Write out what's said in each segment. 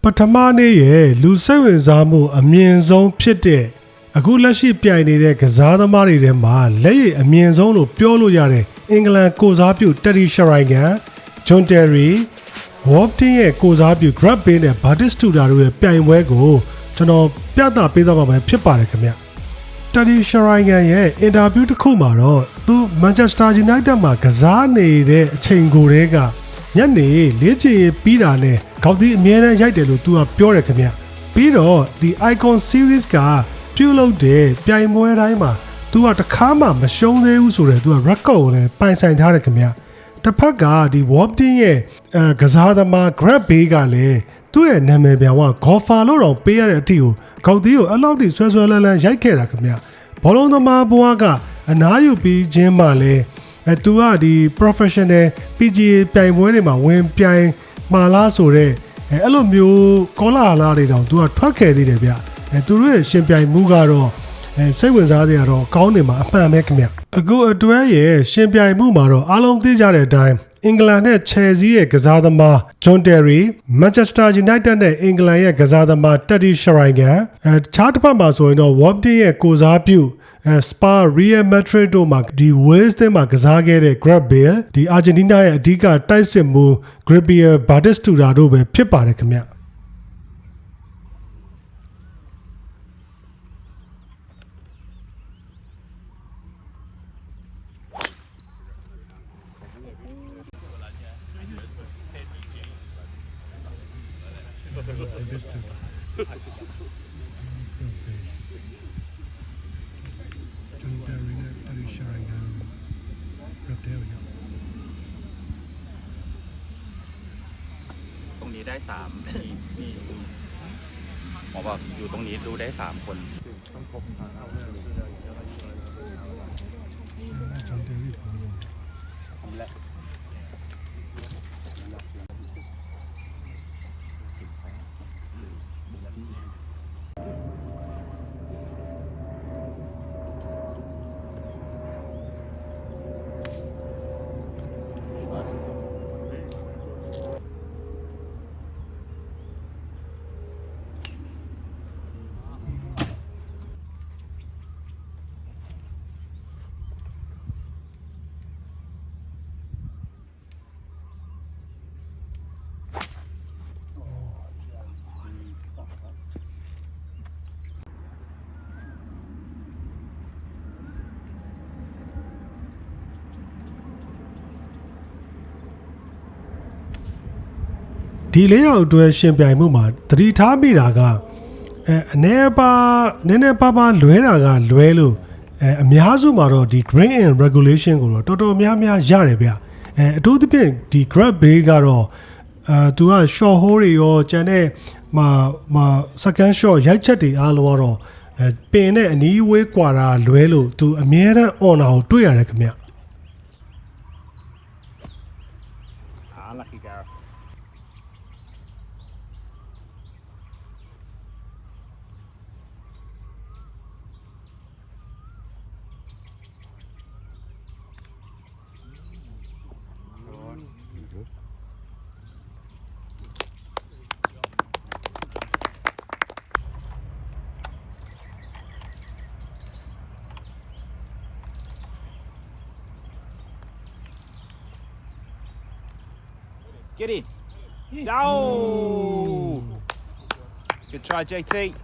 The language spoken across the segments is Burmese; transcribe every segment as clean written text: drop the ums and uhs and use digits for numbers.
ပထမနေ့ရဲ့လူစိတ်ဝင်စားမှုအမြင့်ဆုံးဖြစ်တဲ့အခုလက်ရှိပြိုင်နေတဲ့ကစားသမားတွေထဲမှာလက်ရည်အမြင့်ဆုံးလို့ပြောလို့ရတဲ့အင်္ဂလန်ကိုစားပြုတက်ရီရှရိုင်ဂန်ဂျွန်တယ်ရီဝေါ့တင်ရဲ့ကိုစားပြု Grab Bay နဲ့ Batistuta တို့ရဲ့ပြိုင်ပွဲကိုကျွန်တော်ပြသပေးသွားမှာပဲဖြစ်ပါတယ်ခင်ဗျတက်ရီရှရိုင်ဂန်ရဲ့အင်တာဗျူးတစ်ခုမှာတော့သူ Manchester United မှာကစားနေတဲ့အချိန်ကိုတည်းကညနေလေ့ကျင့်ရေးပြီးတာနဲ့ခေါက်သီးအမြဲတမ်းရိုက်တယ်လို့သူကပြောတယ်ခင်ဗျပြီးတော့ဒီ Icon Series ကပြုလုပ်တဲ့ပြိုင်ပွဲတိုင်းမှာသူကတစ်ခါမှမရှုံးသေးဘူးဆိုတော့သူက record ကိုလည်းပိုင်ဆိုင်ထားတယ်ခင်ဗျတစ်ဖက်ကဒီ Wobden ရဲ့ကစားသမား Grab Bay ကလည်းသူ့ရဲ့နာမည်ပြောင်းက Golfer လို့တော့ပေးရတဲ့အထိကိုခေါက်သီးကိုအဲ့လောက်ထိဆွဲဆွဲလန်းလန်းရိုက်ခဲ့တာခင်ဗျဘောလုံးသမားဘွားကအနားယူပြီးခြင်းမှလည်းသူကဒီ professional PGA ပြိုင်ပွဲတွေမှာဝင်ပြိုင်မှာလားဆိုတော့အဲ့လိုမျိုးကောလာလာတွေတောင်သူကထွက်ခဲ့သေးတယ်ဗျသူတို့ရဲ့ရှင်ပြိုင်မှုကတော့စိတ်ဝင်စားစရာတော့ကောင်းနေမှာအမှန်ပဲခင်ဗျအခုအတွဲရဲ့ရှင်ပြိုင်မှုမှာတော့အားလုံးသိကြတဲ့အတိုင်းအင်္ဂလန်နဲ့ချယ်ဆီရဲ့ကစားသမားဂျွန်တယ်ရီမန်ချက်စတာယူနိုက်တက်နဲ့အင်္ဂလန်ရဲ့ကစားသမားတက်တီရှရိုင်ဂန်ခြားတစ်ဖက်မှာဆိုရင်တော့ဝေါ့တင်ရဲ့ကိုစားပြုစပါရီယယ်မက်ဒရစ်တို့မှာဒီဝေးစ်တင်မှာကစားခဲ့တဲ့ Grab Bay ဒီအာဂျင်တီးနားရဲ့အဓိကတိုက်စစ်မှု Gabriel Batistuta တို့ပဲဖြစ်ပါတယ်ခင်ဗျตรงนี้ได้3มีหมอบอกอยู่ตรงนี้ดูได้3คนဒီလေးယောက်အတွက်ရှင်ပြိုင်မှုမှာသတိထားမိတာကနေနည်းနည်းပါလွဲတာကလွဲလို့အများစုမှာတော့ဒီ Green in Regulation ကိုတော့တော်တော်များများရတယ်ဗျအထူးသဖြင့်ဒီ Grab Bay ကတော့သူက short hole တွေရောကျန်တဲ့မှာ second shot ရိုက်ချက်တွေအားလုံးကတော့ပင်နဲ့အနီးဝေးကွာတာလွဲလို့သူအများအား on တာကိုတွေ့ရတယ်ခင်ဗျGet in. No. Good try, JT.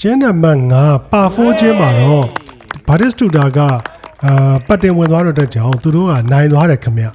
ကျင်းနံပါတ်5ပါ4ချင်းမှာတော့ Batistuta ကပတ်တင်ဝင်သွားတော့တဲ့ကြောင့်သူတို့ကနိုင်သွားတယ်ခင်ဗျ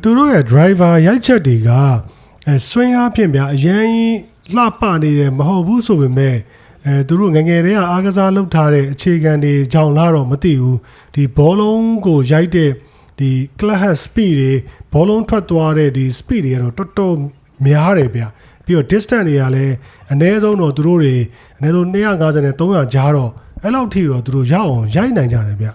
သူတို့ရဲ့ driver ရိုက်ချက်တွေကဆွင်းအားဖြင့်ဗျာအရင်လှပနေတယ်မဟုတ်ဘူးဆိုပေမဲ့သူတို့ငငယ်တည်းကအားကစားလုပ်ထားတဲ့အခြေခံတွေကြောင့်လားတော့မသိဘူးဒီဘောလုံးကိုရိုက်တဲ့ဒီ clutch speed တွေဘောလုံးထွက်သွားတဲ့ဒီ speed တွေကတော့တော်တော်များတယ်ဗျာပြီးတော့ distance တွေကလည်းအနည်းဆုံးတော့သူတို့တွေအနည်းဆုံး250နဲ့300ကြားတော့အဲ့လောက်ထိတော့သူတို့ရအောင်ရိုက်နိုင်ကြတယ်ဗျာ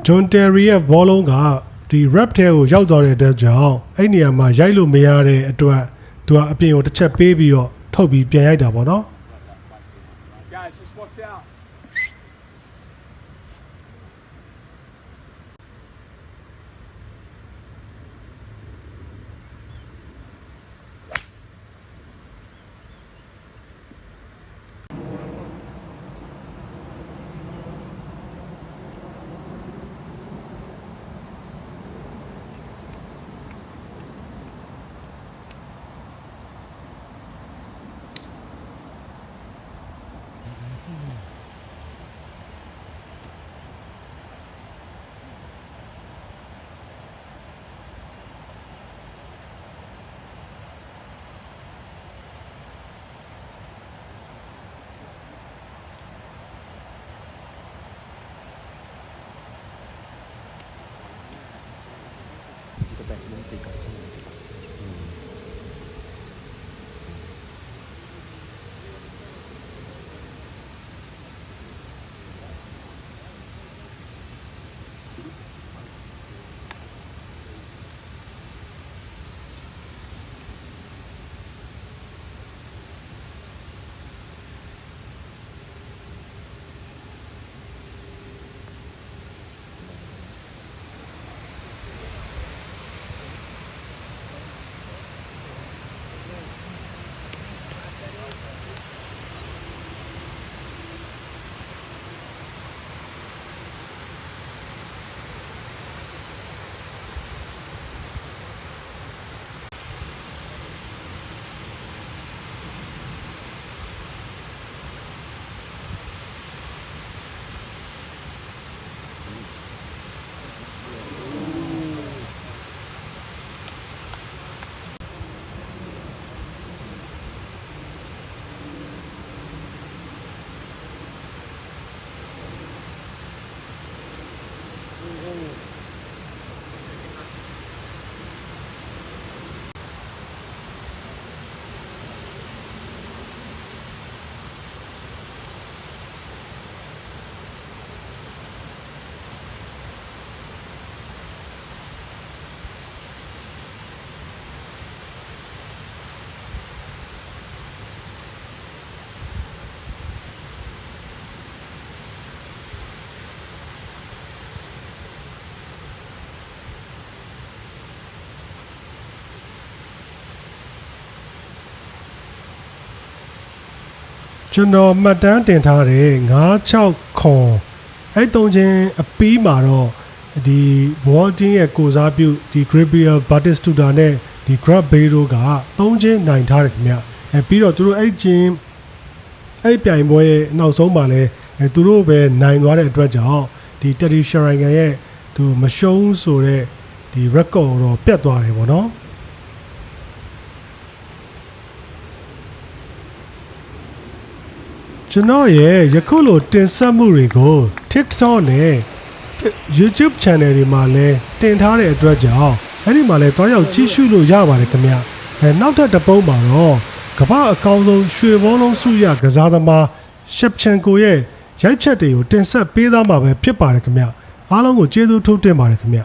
ဂျွန်တယ်ရီရဲ့ဘောလုံးကဒီ rap ထဲကိုရောက်သွားတဲ့အတွက်ကြောင့်အဲ့နေရာမှာရိုက်လို့မရတဲ့အတွက်သူကအပြင်ကိုတစ်ချက်ပေးပြီးတော့ထုတ်ပြီးပြန်ရိုက်တာပေါ့နော် Guys, just watch out. ကျွန်တော်မှတ်တမ်းတင်ထားတယ်9-6ခွန်အဲ့3ချင်းအပီးမှာတော့ဒီ World Team ရဲ့ကိုစားပြုဒီ Gabriel Batistuta နဲ့ဒီ Grab Bay တို့က3ချင်းနိုင်ထားတယ်ခင်ဗျပြီးတော့သူတို့အဲ့ချင်းအဲ့ပြိုင်ပွဲရဲ့နောက်ဆုံးမှာလဲသူတို့ပဲနိုင်သွားတဲ့အတွက်ကြောင့်ဒီ Teddy Sheringham ရဲ့သူမရှုံးဆိုတဲ့ဒီ record တော့ပြတ်သွားတယ်ပေါ့နော်ကျွန်တော်ရဲ့ယခုလိုတင်ဆက်မှုတွေကို TikTok နဲ့ YouTube channel တွေမှာလည်းတင်ထားတဲ့အတွက်ကြောင့်အဲ့ဒီမှာလည်းတွားရောက်ကြည့်ရှုလို့ရပါတယ်ခင်ဗျနောက်ထပ်တစ်ပုဒ်မှာတော့ကမ္ဘာအကောင်းဆုံးရွှေဘောလုံးဆုရကစားသမားရှက်ချန်ကိုရဲ့ရိုက်ချက်တွေကိုတင်ဆက်ပေးသားမှာပဲဖြစ်ပါတယ်ခင်ဗျအားလုံးကိုကျေးဇူးထုတ်တင်ပါတယ်ခင်ဗျ